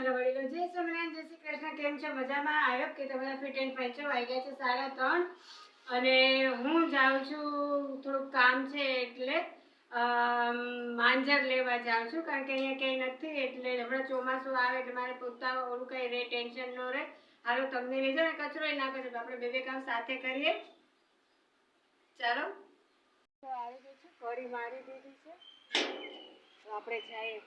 નાના વડીલો જય સ્વામિનારાયણ, જય શ્રી કૃષ્ણ. કેમ છો? મજામાં? આવ્યો કે તમે ફિટ એન્ડ ફાઇન છો? વાગ્યા છે 3:30 અને હું જાઉં છું, થોડુંક કામ છે એટલે માંજર લેવા જાઉં છું, કારણ કે અહીંયા કંઈ નથી. એટલે હમણાં ચોમાસું આવે એટલે મારે પોતા ઓલું કંઈ રહે, ટેન્શન ન રહે. હાલો તમને લઈ જાઓ ને કચરો ના કરજો, આપણે બે કામ સાથે કરીએ. ચાલો તો આવી ગઈ છે, કઢી મારી દીધી છે, તો આપણે જઈએ.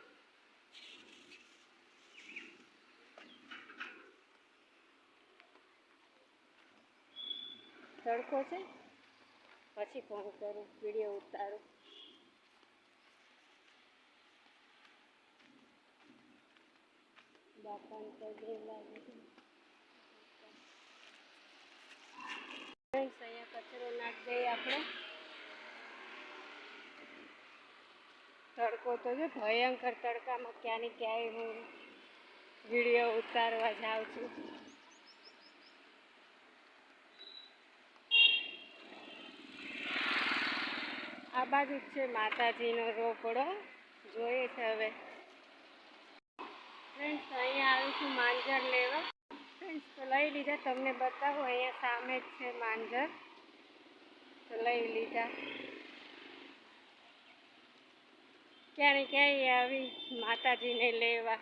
તડકો છે, પછી ફોન કરું, વિડીયો ઉતારું. બાપાને પગે લાગે છે. અહીંયા કચરો નાખી દઈએ આપણે. તડકો તો જો ભયંકર, તડકામાં ક્યાંની ક્યાંય હું વિડીયો ઉતારવા જાઉં છું. આ બાજુ જ છે માતાજીનો રોપડો, જોઈએ છે હવે. ફ્રેન્ડ્સ અહીંયા આવીશું માંજર લેવા. ફ્રેન્ડ્સ તો લઈ લીધા, તમને બતાવું, અહીંયા સામે જ છે માંજર, તો લઈ લીધા. ક્યાંય ક્યાંય આવી માતાજીને લેવા.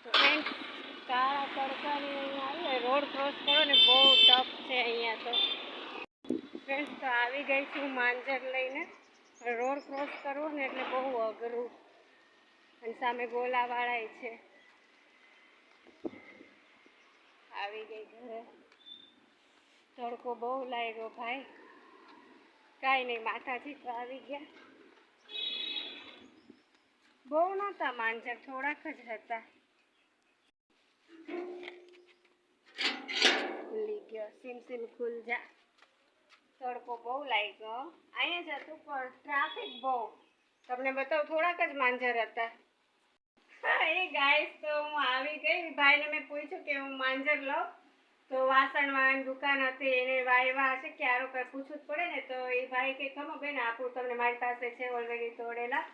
તો ફ્રેન્ડ્સ કાળા તડકાની અહીંયા આવી, રોડ ક્રોસ કરો ને બહુ ટફ છે અહીંયા તો. ફ્રેન્ડ્સ તો આવી ગઈ છું માંજર લઈને. રોડ ક્રોસ કરવો ને એટલે બહુ અઘરું, અને સામે ગોલાવાળાય છે. આવી ગઈ ઘરે. તડકો બહુ લાગ્યો ભાઈ. કાંઈ નહીં, માતાજી તો આવી ગયા. બહુ નહોતા માંજર, થોડાક જ હતા. ખુલી ગયો, સીમ સીમ ખુલ જા. તડકો બહુ લાગ્યો અહીંયા જ હતું, પણ ટ્રાફિક બહુ. તમને બતાવું, થોડાક જ માંજર હતા. એ ગાઈસ તો હું આવી ગઈ. ભાઈને મેં પૂછ્યું કે હું માંજર લઉં, તો વાસણ વાળાની દુકાન હતી, એને વાયવા હશે ક્યારો કંઈ પૂછવું જ પડે ને. તો એ ભાઈ કે ખમો બેન આપું તમને, મારી પાસે છે ઓલરેડી તોડેલા.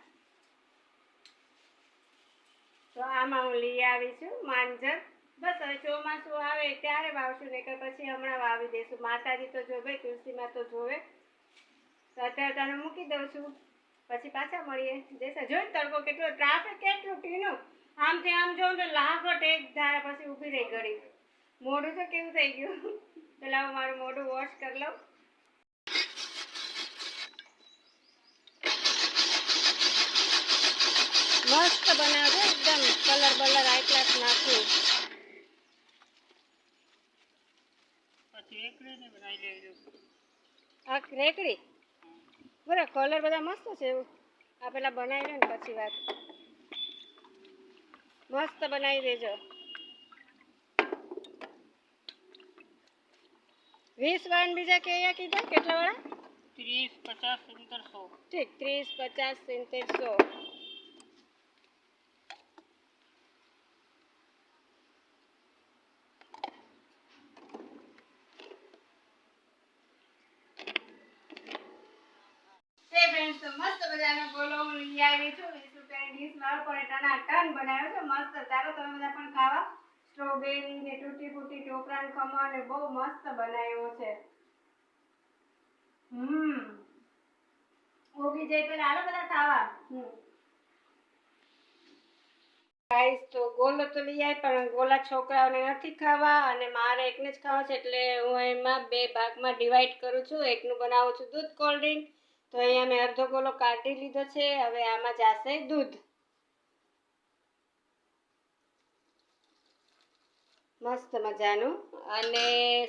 તો આમાં હું લઈ આવી છું માંજર. બસ હવે ચોમાસું આવે ત્યારે વાવશું, ને કે પછી હમણાં વાવી દઈશું. માતાજી તો જો ભાઈ, તુલસીમાં તો જોવે. તો અત્યારે તને મૂકી દઉં છું, પછી પાછા મળીએ. જैसा જોઈને તડકો કેટલો, ટ્રાફિક કેટલું ટીનું. આમથી આમ જોઉં તો લાગટ એક ધારા, પછી ઊભી રહી ઘડી. મોઢું તો કેવું થઈ ગયું. પેલા હું મારું મોઢું વોશ કરી લઉં. મસ્ત બનાવજો, એકદમ કલર બલર હાઈ ક્લાસ નાખું. પછી રેકડી બનાવી લેજો. આ રેકડી બરાબર, કલર બધા મસ્ત છે. એવું આ પેલા બનાવી લે ને પછી વાત. મસ્ત બનાવી દેજો. 20 વાળા બીજા કયા કીધા? કેટલા વાળા? 30, 50, 70, 100. ઠીક, 30, 50, 70, 100. તો મસ્ત મજાનો ગોલો હું લઈ આવી છું. 20 રૂપિયાની ડીશ વાળો પરોઠાના ટન બનાવ્યો છે મસ્ત. ચાલો તમે બધા પણ ખાવા. સ્ટ્રોબેરી ને તૂટી ફૂટી ઢોકળાનું ખમણ ને બહુ મસ્ત બનાવ્યો છે. ઓગી જાય પેલા હાલો બધા ખાવા. ગાઈસ તો ગોલો તો લઈ આવી, પણ ગોલા છોકરાઓને નથી ખાવા અને મારે એકને જ ખાવા છે. એટલે હું એમાં 2 ભાગમાં ડિવાઈડ કરું છું. એકનું બનાવું છું દૂધ કોલ્ડ ડ્રિંક. તો અહીંયા મેં અડધો ગોલો કાઢી લીધો છે. હવે આમાં જશે દૂધ, મસ્ત મજાનું, અને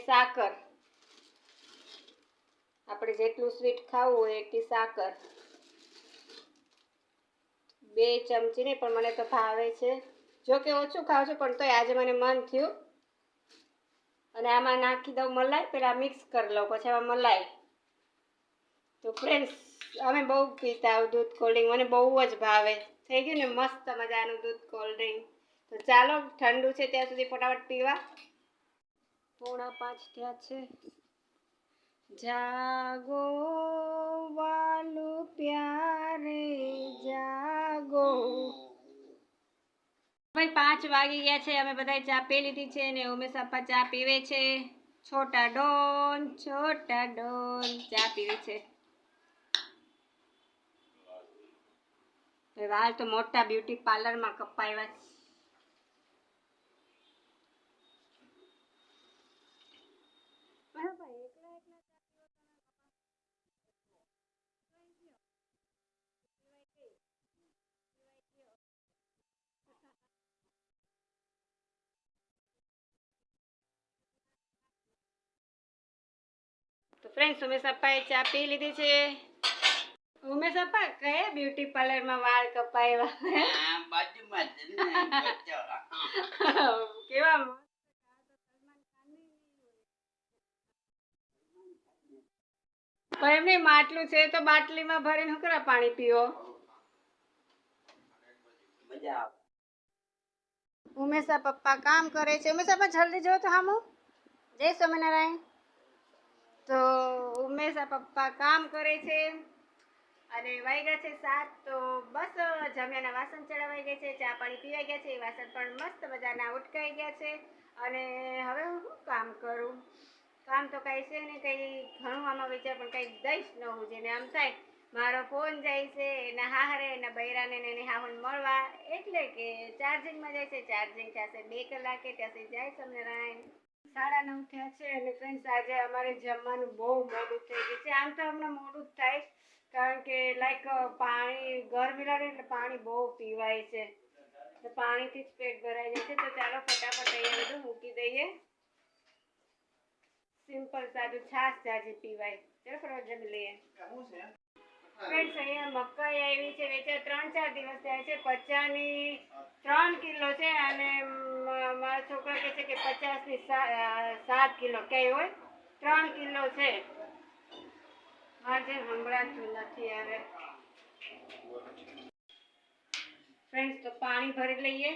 સાકર. આપણે જેટલું સ્વીટ ખાવું હોય એટલી સાકર. 2 ચમચી નહીં, પણ મને તો ભાવે છે. જો કે ઓછું ખાવ છું, પણ તોય આજે મને મન થયું. અને આમાં નાખી દઉં મલાઈ. પેલા મિક્સ કરી લઉં, પછી આમાં મલાઈ. તો ફ્રેન્ડ્સ અમે બહુ પીતા દૂધ કોલ્ડ ડ્રિંક, મને બહુ જ ભાવે. થઈ ગયું ને મસ્ત મજાનું દૂધ કોલ્ડ ડ્રિંક. તો ચાલો ઠંડુ છે ત્યાં સુધી ફટાફટ પીવા. 4:45 થયા છે. જાગો વાલું પ્યારે જાગો, ફાઇનલ 5 વાગી ગયા છે. અમે બધાએ ચા પી લીધી છે ને ઉમેશ પપ્પા ચા પીવે છે. છોટા ડોન ચા પીવે છે. વાળ તો મોટા બ્યુટી પાર્લરમાં કપાવ્યા છે. તો ફ્રેન્ડ્સ ઉમેશ પપ્પાએ ચા પી લીધી છે. ઉમેશ પપ્પા કયા બ્યુટી પાર્લરમાં વાળ કપાવ્યા? બાજુમાં કેવા પણ એમને માટલું છે તો બાટલીમાં ભરીને હું પાણી પીવો? મજા આવે. ઉમેશા પપ્પા કામ કરે છે. ઉમેશા પપ્પા જલ્દી જો તો હામો. જય સ્વામિનારાયણ. તો ઉમેશા પપ્પા કામ કરે છે અને વાગ્યા છે 7. તો બસ જમ્યાના વાસણ ચડાવાઈ ગયા છે, ચા પાણી પીવાઈ ગયા છે, વાસણ પણ મસ્ત મજાના ઉટકાઈ ગયા છે. અને હવે હું શું કામ કરું? કામ તો કાંઈ છે ને કંઈ ઘણું આમાં વિચાર પણ કંઈ દઈશ ન હું જેને આમ થાય મારો ફોન જાય છે એના હાહરે એના બૈરાને ને એની હાહુને મળવા, એટલે કે ચાર્જિંગમાં જાય છે. ચાર્જિંગ થશે 2 કલાકે, ત્યાંથી જાય સ્વામિનારાયણ. 9:30 થયા છે અને ફ્રેન્ડ્સ આજે અમારે જમવાનું બહુ મોડું થઈ ગયું છે. આમ તો હમણાં મોડું જ થાય કારણ કે લાઈક પાણી ગરમી લાગે એટલે પાણી બહુ પીવાય છે, તો પાણીથી જ પેટ ભરાઈ જાય છે. તો ચાલો ફટાફટ અહીંયા બધું મૂકી દઈએ. સિમ્પલ સાદું છાશ જાજી પીવાય. ચાલો ફટાફટ જમી લઈએ. ફ્રેન્ડ્સ અહીંયા મકાઈ આવી છે વેચા 3-4 દિવસ થયા છે. 50 ની 3 કિલો છે અને મારા છોકરા કહે છે કે 50 ની 7 કિલો કઈ હોય, 3 કિલો છે. આજે હમણાંતું નથી. હવે ફ્રેન્ડ્સ તો પાણી ભરી લઈએ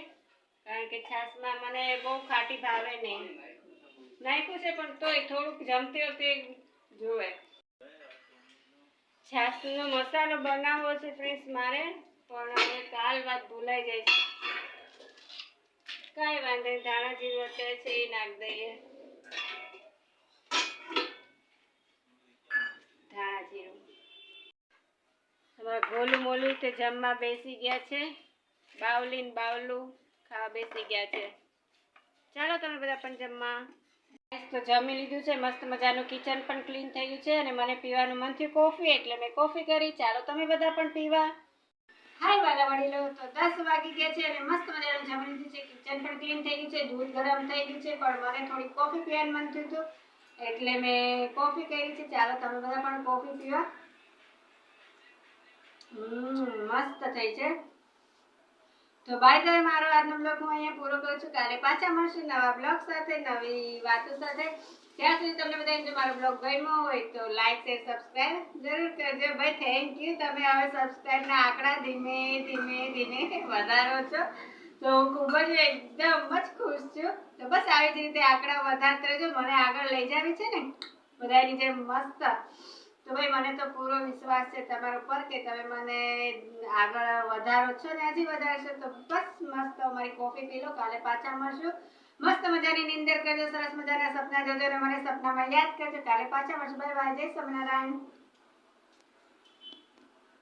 કારણ કે છાશમાં મને બહુ ખાટી ભાવે નહીં. નાખ્યું છે પણ તોય થોડુંક જમતી વખતે જોવે. છાશનો મસાલો બનાવવો છે ફ્રેન્ડ્સ મારે, પણ હવે કાલ વાત ભૂલાઈ જાય છે. કાંઈ વાંધો નહીં, ધાણા જીરું અત્યારે છે એ નાખી દઈએ. ધાણા જીરું. તમારા ગોલું મોલું તે જમવા બેસી ગયા છે. બાવલી ને બાવલું ખાવા બેસી ગયા છે. ચાલો તમે બધા પણ જમવા. તો જમી લીધું છે, મસ્ત મજાનું કિચન પણ ક્લીન થઈ ગયું છે અને મને પીવાનું મન થયું કોફી, એટલે મેં કોફી કરી. ચાલો તમે બધા પણ પીવા. હાય વાલા વડીલો, તો 10 વાગી ગયા છે અને મસ્ત મજાનું જમી લીધું છે, કિચન પણ ક્લીન થઈ ગયું છે, દૂધ ગરમ થઈ ગયું છે, પણ મને થોડી કોફી પીવાનું મન થયું હતું એટલે મેં કોફી કરી છે. ચાલો તમે બધા પણ કોફી પીવા. મસ્ત થઈ છે. તો બાય ધ વે, મારો આજનો બ્લોગ હું અહીંયા પૂરો કરું છું. કાલે પાછા મળશું નવા બ્લોગ સાથે, નવી વાતો સાથે. ત્યાં સુધી તમને બધાને જો મારો બ્લોગ ગમ્યો હોય તો લાઈક શેર સબસ્ક્રાઈબ જરૂર કરજો. ભાઈ થેન્ક યુ, તમે હવે સબસ્ક્રાઈબના આંકડા ધીમે ધીમે ધીમે વધારો છો, તો હું ખૂબ જ એકદમ જ ખુશ છું. તો બસ આવી જ રીતે આંકડા વધારતા રહેજો, મને આગળ લઈ જવી છે ને બધાની જેમ મસ્ત. તો ભાઈ મને તો પૂરો વિશ્વાસ છે તમારા ઉપર કે તમે મને આગળ વધારો છો ને હજી વધારશો. તો બસ મસ્ત અમારી કોફી પી લો. કાલે પાછા મળશું. મસ્ત મજાની નીંદર કરજો, સરસ મજાના સપના જોજો અને મને સપનામાં યાદ કરજો. કાલે પાછા મળશું. Bye bye. જય સ્વામિનારાયણ.